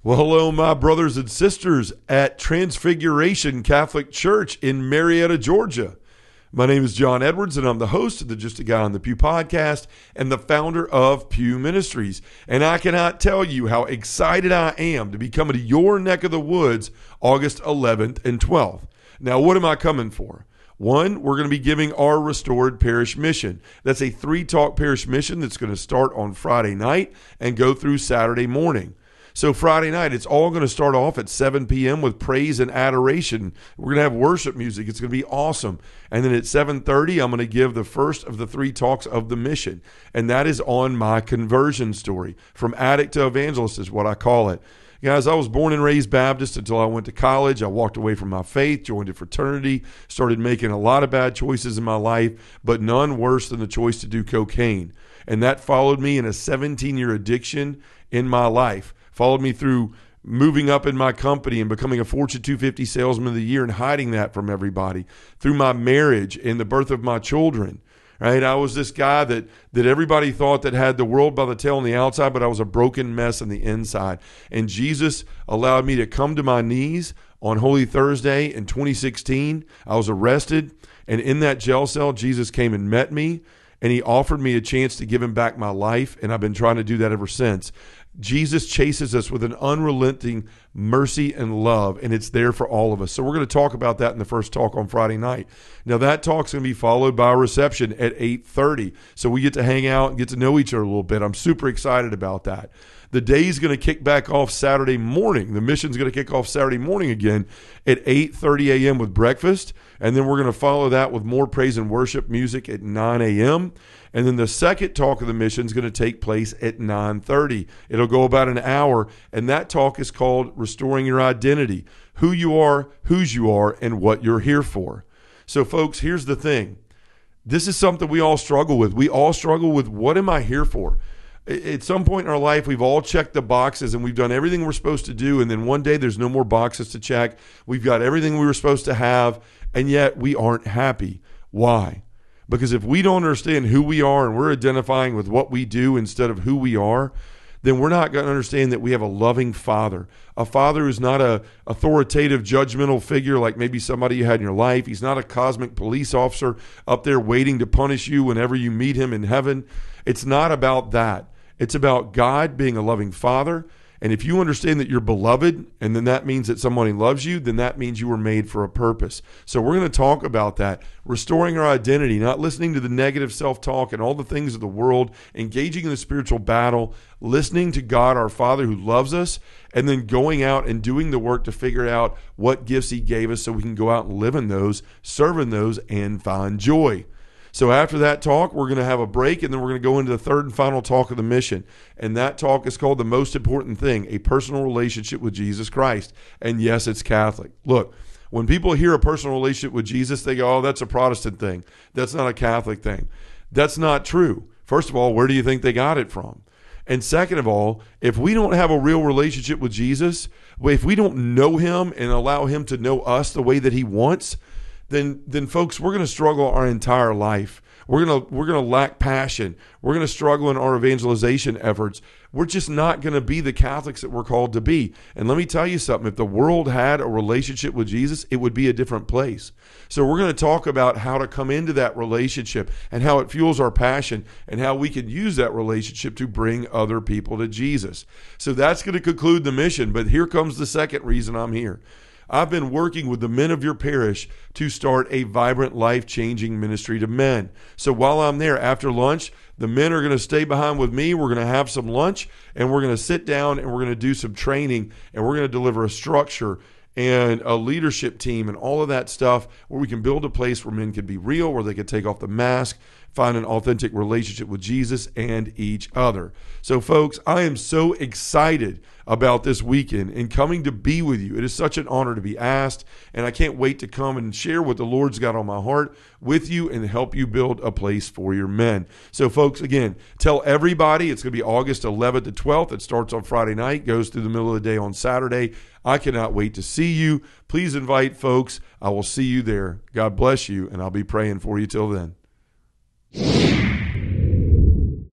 Well, hello, my brothers and sisters at Transfiguration Catholic Church in Marietta, Georgia. My name is John Edwards, and I'm the host of the Just a Guy on the Pew podcast and the founder of Pew Ministries. And I cannot tell you how excited I am to be coming to your neck of the woods August 11th and 12th. Now, what am I coming for? One, we're going to be giving our restored parish mission. That's a 3-talk parish mission that's going to start on Friday night and go through Saturday morning. So Friday night, it's all going to start off at 7 p.m. with praise and adoration. We're going to have worship music. It's going to be awesome. And then at 7:30, I'm going to give the first of the 3 talks of the mission. And that is on my conversion story. From addict to evangelist is what I call it. Guys, I was born and raised Baptist until I went to college. I walked away from my faith, joined a fraternity, started making a lot of bad choices in my life, but none worse than the choice to do cocaine. And that followed me in a 17-year addiction in my life. Followed me through moving up in my company and becoming a Fortune 250 salesman of the year and hiding that from everybody. Through my marriage and the birth of my children, right? I was this guy that everybody thought that had the world by the tail on the outside, but I was a broken mess on the inside. And Jesus allowed me to come to my knees on Holy Thursday in 2016. I was arrested, and in that jail cell, Jesus came and met me, and he offered me a chance to give him back my life, and I've been trying to do that ever since. Jesus chases us with an unrelenting mercy and love, and it's there for all of us. So we're going to talk about that in the first talk on Friday night. Now, that talk's going to be followed by a reception at 8:30. So we get to hang out and get to know each other a little bit. I'm super excited about that. The day's going to kick back off Saturday morning. The mission's going to kick off Saturday morning again at 8:30 a.m. with breakfast. And then we're going to follow that with more praise and worship music at 9 a.m. And then the second talk of the mission is going to take place at 9:30. It'll go about an hour, and that talk is called Restoring Your Identity, who you are, whose you are, and what you're here for. So, folks, here's the thing. This is something we all struggle with. We all struggle with, what am I here for? At some point in our life, we've all checked the boxes and we've done everything we're supposed to do, and then one day there's no more boxes to check. We've got everything we were supposed to have, and yet we aren't happy. Why? Because if we don't understand who we are and we're identifying with what we do instead of who we are, then we're not going to understand that we have a loving Father. A Father who's not a authoritative, judgmental figure like maybe somebody you had in your life. He's not a cosmic police officer up there waiting to punish you whenever you meet him in heaven. It's not about that. It's about God being a loving Father. And if you understand that you're beloved, and then that means that somebody loves you, then that means you were made for a purpose. So we're going to talk about that, restoring our identity, not listening to the negative self-talk and all the things of the world, engaging in the spiritual battle, listening to God, our Father who loves us, and then going out and doing the work to figure out what gifts he gave us so we can go out and live in those, serve in those, and find joy. So after that talk, we're going to have a break, and then we're going to go into the third and final talk of the mission. And that talk is called The Most Important Thing, a personal relationship with Jesus Christ. And yes, it's Catholic. Look, when people hear a personal relationship with Jesus, they go, oh, that's a Protestant thing. That's not a Catholic thing. That's not true. First of all, where do you think they got it from? And second of all, if we don't have a real relationship with Jesus, if we don't know him and allow him to know us the way that he wants, then folks, we're going to struggle our entire life. We're going to lack passion. We're going to struggle in our evangelization efforts. We're just not going to be the Catholics that we're called to be. And let me tell you something. If the world had a relationship with Jesus, it would be a different place. So we're going to talk about how to come into that relationship and how it fuels our passion and how we can use that relationship to bring other people to Jesus. So that's going to conclude the mission. But here comes the second reason I'm here. I've been working with the men of your parish to start a vibrant, life-changing ministry to men. So while I'm there after lunch, the men are going to stay behind with me. We're going to have some lunch, and we're going to sit down, and we're going to do some training, and we're going to deliver a structure and a leadership team and all of that stuff where we can build a place where men can be real, where they can take off the mask, find an authentic relationship with Jesus and each other. So, folks, I am so excited about this weekend and coming to be with you. It is such an honor to be asked, and I can't wait to come and share what the Lord's got on my heart with you and help you build a place for your men. So, folks, again, tell everybody it's going to be August 11th to 12th. It starts on Friday night, goes through the middle of the day on Saturday. I cannot wait to see you. Please invite folks. I will see you there. God bless you, and I'll be praying for you till then.